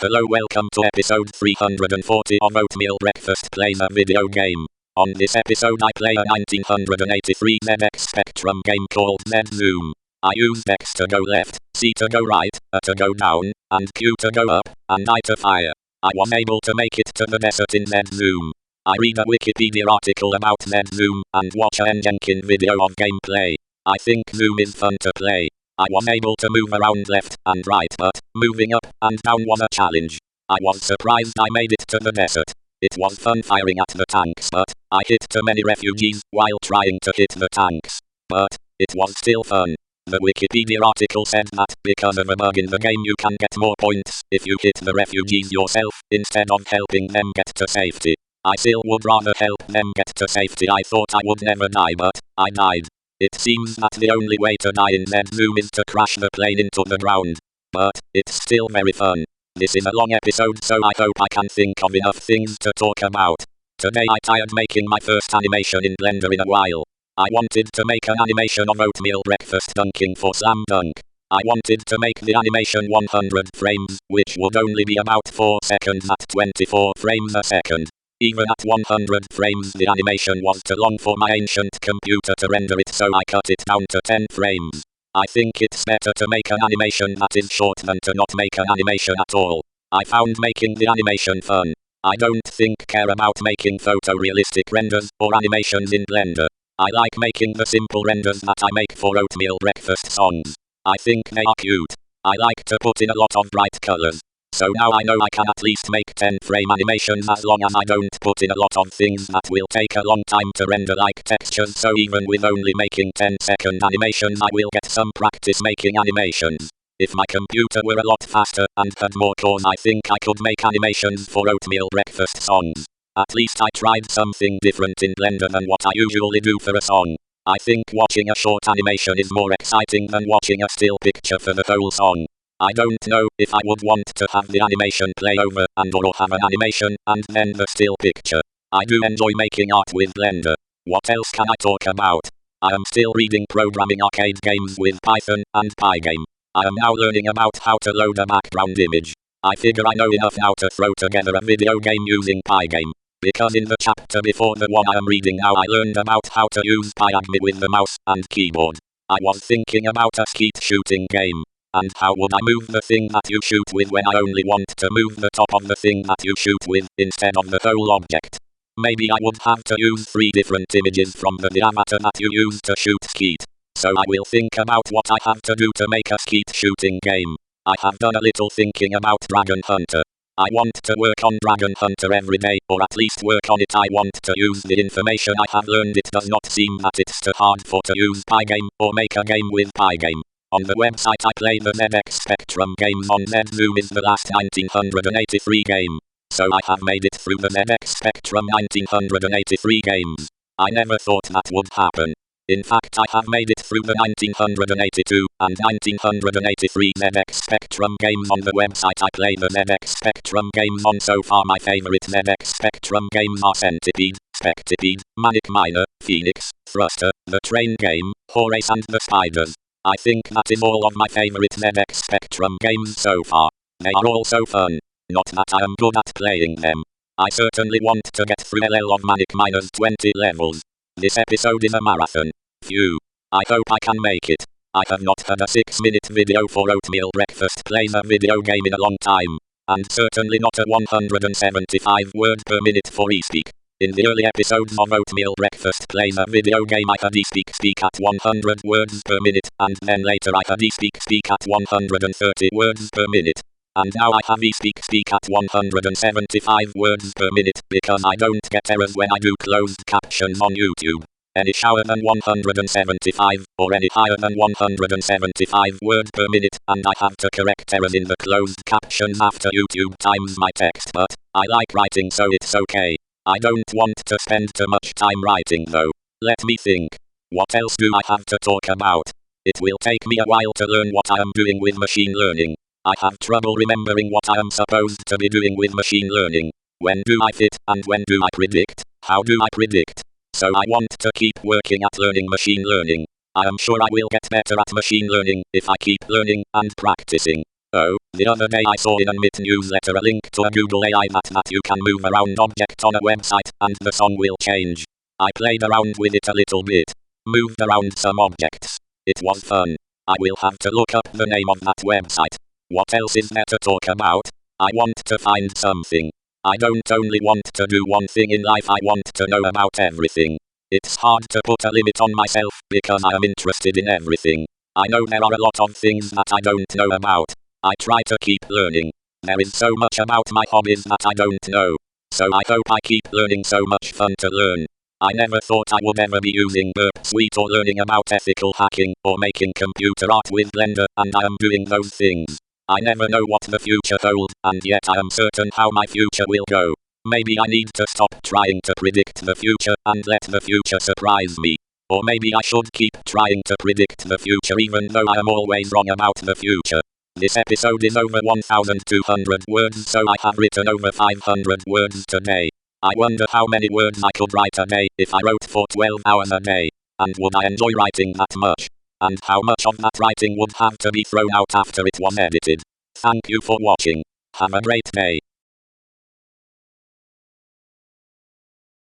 Hello, welcome to episode 340 of Oatmeal Breakfast Plays a Video Game. On this episode I play a 1983 ZX Spectrum game called Zzoom. I use X to go left, C to go right, A to go down, and Q to go up, and I to fire. I was able to make it to the desert in Zzoom. I read a Wikipedia article about Zzoom, and watch a Jenkins video of gameplay. I think Zzoom is fun to play. I was able to move around left and right, but moving up and down was a challenge. I was surprised I made it to the desert. It was fun firing at the tanks, but I hit too many refugees while trying to hit the tanks. But it was still fun. The Wikipedia article said that because of a bug in the game you can get more points if you hit the refugees yourself instead of helping them get to safety. I still would rather help them get to safety. I thought I would never die, but I died. It seems that the only way to die in Zzoom is to crash the plane into the ground. But it's still very fun. This is a long episode, so I hope I can think of enough things to talk about. Today I tried making my first animation in Blender in a while. I wanted to make an animation of oatmeal breakfast dunking for Slam Dunk. I wanted to make the animation 100 frames, which would only be about 4 seconds at 24 frames a second. Even at 100 frames the animation was too long for my ancient computer to render it, so I cut it down to 10 frames. I think it's better to make an animation that is short than to not make an animation at all. I found making the animation fun. I don't care about making photorealistic renders or animations in Blender. I like making the simple renders that I make for oatmeal breakfast songs. I think they are cute. I like to put in a lot of bright colors. So now I know I can at least make 10 frame animations as long as I don't put in a lot of things that will take a long time to render, like textures, so even with only making 10-second animations I will get some practice making animations. If my computer were a lot faster and had more cores, I think I could make animations for oatmeal breakfast songs. At least I tried something different in Blender than what I usually do for a song. I think watching a short animation is more exciting than watching a still picture for the whole song. I don't know if I would want to have the animation play over and or have an animation and then the still picture. I do enjoy making art with Blender. What else can I talk about? I am still reading programming arcade games with Python and Pygame. I am now learning about how to load a background image. I figure I know enough now to throw together a video game using Pygame. Because in the chapter before the one I am reading now I learned about how to use Pygame with the mouse and keyboard. I was thinking about a skeet shooting game. And how would I move the thing that you shoot with when I only want to move the top of the thing that you shoot with instead of the whole object? Maybe I would have to use 3 different images from the avatar that you use to shoot skeet. So I will think about what I have to do to make a skeet shooting game. I have done a little thinking about Dragon Hunter. I want to work on Dragon Hunter every day, or at least work on it. I want to use the information I have learned. It does not seem that it's too hard to use Pygame or make a game with Pygame. On the website I play the ZX Spectrum games on Zzoom is the last 1983 game. So I have made it through the ZX Spectrum 1983 games. I never thought that would happen. In fact I have made it through the 1982 and 1983 ZX Spectrum games on the website I play the ZX Spectrum games on. So far my favorite ZX Spectrum games are Centipede, Spectipede, Manic Miner, Phoenix, Thruster, the Train Game, Horace and the Spiders. I think that is all of my favorite ZX Spectrum games so far. They are all so fun. Not that I am good at playing them. I certainly want to get through LL of Manic Miner's 20 levels. This episode is a marathon. Phew. I hope I can make it. I have not had a 6-minute video for Oatmeal Breakfast Plays a Video Game in a long time. And certainly not a 175 word per minute for eSpeak. In the early episodes of Oatmeal Breakfast Plays a Video Game I had eSpeak speak at 100 words per minute, and then later I had eSpeak speak at 130 words per minute. And now I have eSpeak speak at 175 words per minute, because I don't get errors when I do closed captions on YouTube. Any shorter than 175, or any higher than 175 words per minute, and I have to correct errors in the closed captions after YouTube times my text, but I like writing so it's okay. I don't want to spend too much time writing though. Let me think. What else do I have to talk about? It will take me a while to learn what I am doing with machine learning. I have trouble remembering what I am supposed to be doing with machine learning. When do I fit and when do I predict? How do I predict? So I want to keep working at learning machine learning. I am sure I will get better at machine learning if I keep learning and practicing. Oh, the other day I saw in a MIT newsletter a link to a Google AI that you can move around object on a website and the song will change. I played around with it a little bit. Moved around some objects. It was fun. I will have to look up the name of that website. What else is there to talk about? I want to find something. I don't only want to do one thing in life, I want to know about everything. It's hard to put a limit on myself because I am interested in everything. I know there are a lot of things that I don't know about. I try to keep learning. There is so much about my hobbies that I don't know. So I hope I keep learning. So much fun to learn. I never thought I would ever be using Burp Suite or learning about ethical hacking or making computer art with Blender, and I am doing those things. I never know what the future holds, and yet I am certain how my future will go. Maybe I need to stop trying to predict the future and let the future surprise me. Or maybe I should keep trying to predict the future even though I am always wrong about the future. This episode is over 1,200 words, so I have written over 500 words today. I wonder how many words I could write a day if I wrote for 12 hours a day. And would I enjoy writing that much? And how much of that writing would have to be thrown out after it was edited? Thank you for watching. Have a great day.